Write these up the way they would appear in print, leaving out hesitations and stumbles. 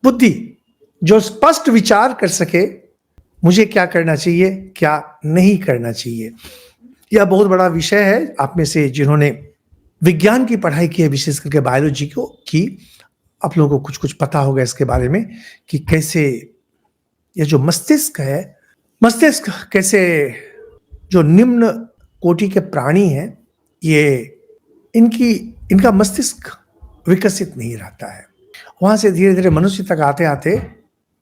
बुद्धि जो स्पष्ट विचार कर सके, मुझे क्या करना चाहिए, क्या नहीं करना चाहिए। यह बहुत बड़ा विषय है। आप में से जिन्होंने विज्ञान की पढ़ाई की है, विशेष करके बायोलॉजी को की, आप लोगों को कुछ-कुछ पता होगा इसके बारे में कि कैसे ये जो मस्तिष्क है, मस्तिष्क कैसे जो निम्न कोटि के प्राणी हैं, ये इनकी इनका मस्तिष्क विकसित नहीं रहता है। वहाँ से धीरे-धीरे मनुष्य तक आते-आते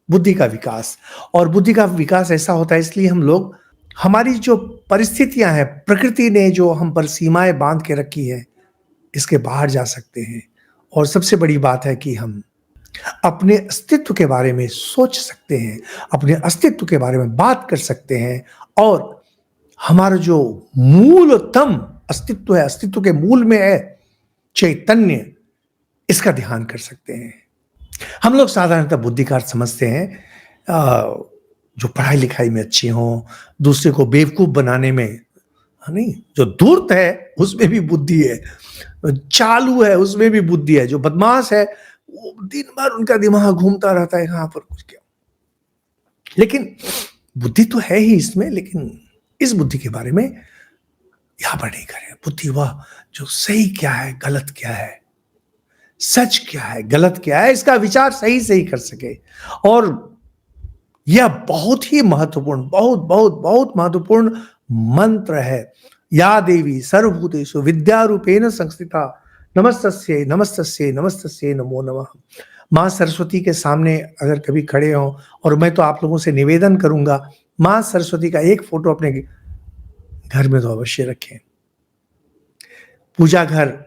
बुद्धि का विकास, और बुद्धि का विकास ऐसा होता है इसलिए हम लोग, हमारी जो परिस्थितियाँ हैं, प्रकृति ने जो हम पर सीमाएँ बाँध के रखी है, इसके बाहर जा सकते हैं। और सबसे बड़ी बात है कि हम अपने अस्तित्व के बारे में सोच सकते हैं, अपने अस्तित्व के बारे में बात कर सकते हैं, और हमारा जो मूलतम अस्तित्व है, अस्तित्व के मूल में है चैतन्य, इसका ध्यान कर सकते हैं। हम लोग साधारणतः बुद्धि का अर्थ समझते हैं जो पढ़ाई लिखाई में अच्छे हों, दूसरे को बेवकूफ बनाने में, नहीं, जो धूर्त है उसमें भी बुद्धि है, चालू है उसमें भी बुद्धि है, जो बदमाश है वो दिन भर उनका दिमाग घूमता रहता है कहां पर कुछ क्या। लेकिन बुद्धि तो है ही इसमें, लेकिन इस बुद्धि के बारे में यहां पर नहीं करें। बुद्धि वह जो सही क्या है, गलत क्या है, सच क्या है, गलत क्या है, इसका विचार सही से ही कर सके। और यह बहुत ही महत्वपूर्ण, बहुत बहुत बहुत महत्वपूर्ण मंत्र है। या देवी सर्वभूतेषु विद्यारूपेण संस्थिता नमस्तस्यै नमस्तस्यै नमस्तस्यै नमो नमः। माँ सरस्वती के सामने अगर कभी खड़े हों, और मैं तो आप लोगों से निवेदन करूंगा, माँ सरस्वती का एक फोटो अपने घर में तो अवश्य रखें। पूजा घर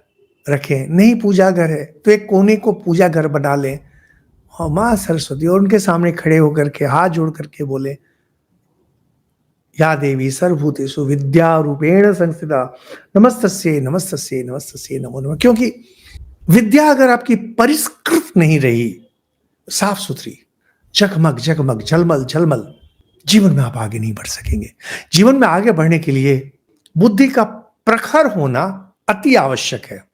रखें, नहीं पूजा घर है तो एक कोने को पूजा घर बना लें, और माँ सरस्वती, और उनके सामने खड़े होकर के हाथ जोड़ करके बोले, या देवी सर्वभूतेषु विद्या रूपेण संस्थिता नमस्तस्यै नमस्तस्यै नमस्तस्यै नमो नमः। क्योंकि विद्या अगर आपकी परिष्कृत नहीं रही, साफ सुथरी, जगमग जगमग झलमल झलमल, जीवन में आप आगे नहीं बढ़ सकेंगे। जीवन में आगे बढ़ने के लिए बुद्धि का प्रखर होना अति आवश्यक है।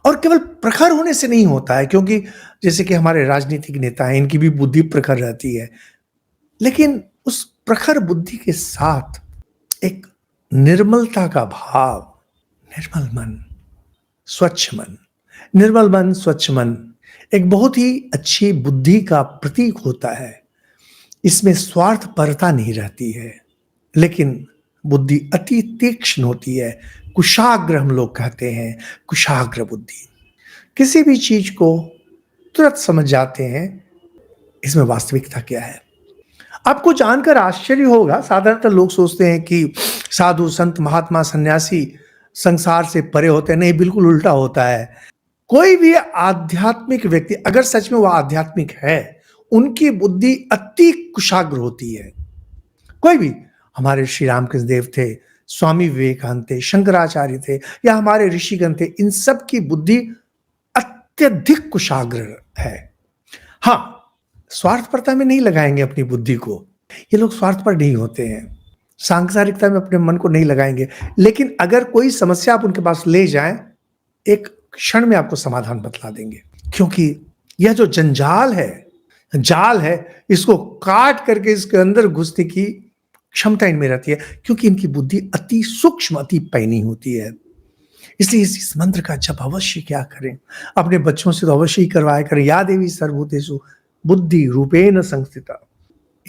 और केवल प्रखर होने से नहीं होता है, क्योंकि जैसे कि हमारे राजनीतिक नेता हैं, इनकी भी बुद्धि प्रखर रहती है, लेकिन उस प्रखर बुद्धि के साथ एक निर्मलता का भाव, निर्मल मन, स्वच्छ मन, निर्मल मन, स्वच्छ मन एक बहुत ही अच्छी बुद्धि का प्रतीक होता है। इसमें स्वार्थपरता नहीं रहती है, लेकिन बुद्धि अति तीक्ष्ण होती है। कुशाग्र हम लोग कहते हैं, कुशाग्र बुद्धि, किसी भी चीज को तुरंत समझ जाते हैं इसमें वास्तविकता क्या है। आपको जानकर आश्चर्य होगा, साधारणतः लोग सोचते हैं कि साधु संत महात्मा सन्यासी संसार से परे होते हैं। नहीं, बिल्कुल उल्टा होता है। कोई भी आध्यात्मिक व्यक्ति अगर सच में वह आध्यात्मिक है, उनकी बुद्धि अति कुशाग्र होती है। कोई भी, हमारे श्री रामकृष्ण देव थे, स्वामी विवेकानंद थे, शंकराचार्य थे, या हमारे ऋषिगण थे, इन सब की बुद्धि अत्यधिक कुशाग्र है। हाँ, स्वार्थपरता में नहीं लगाएंगे अपनी बुद्धि को, ये लोग स्वार्थपर नहीं होते हैं, सांसारिकता में अपने मन को नहीं लगाएंगे। लेकिन अगर कोई समस्या आप उनके पास ले जाएं, एक क्षण में आपको समाधान बतला देंगे, क्योंकि यह जो जंजाल है, जाल है, इसको काट करके इसके अंदर घुसने की क्षमता इनमें रहती है, क्योंकि इनकी बुद्धि अति सूक्ष्म, अति पैनी होती है। इसलिए इस मंत्र का जब अवश्य क्या करें, अपने बच्चों से तो अवश्य ही करवाया करें। या देवी सर्वभूतेषु बुद्धि रूपेण संस्थिता।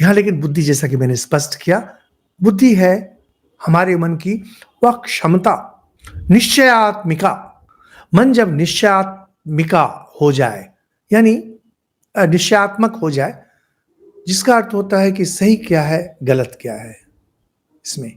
यहां लेकिन बुद्धि, जैसा कि मैंने स्पष्ट किया, बुद्धि है हमारे मन की वह क्षमता, निश्चयात्मिका। मन जब निश्चयात्मिका हो जाए, यानी निश्चयात्मक हो जाए, जिसका अर्थ होता है कि सही क्या है, गलत क्या है, इसमें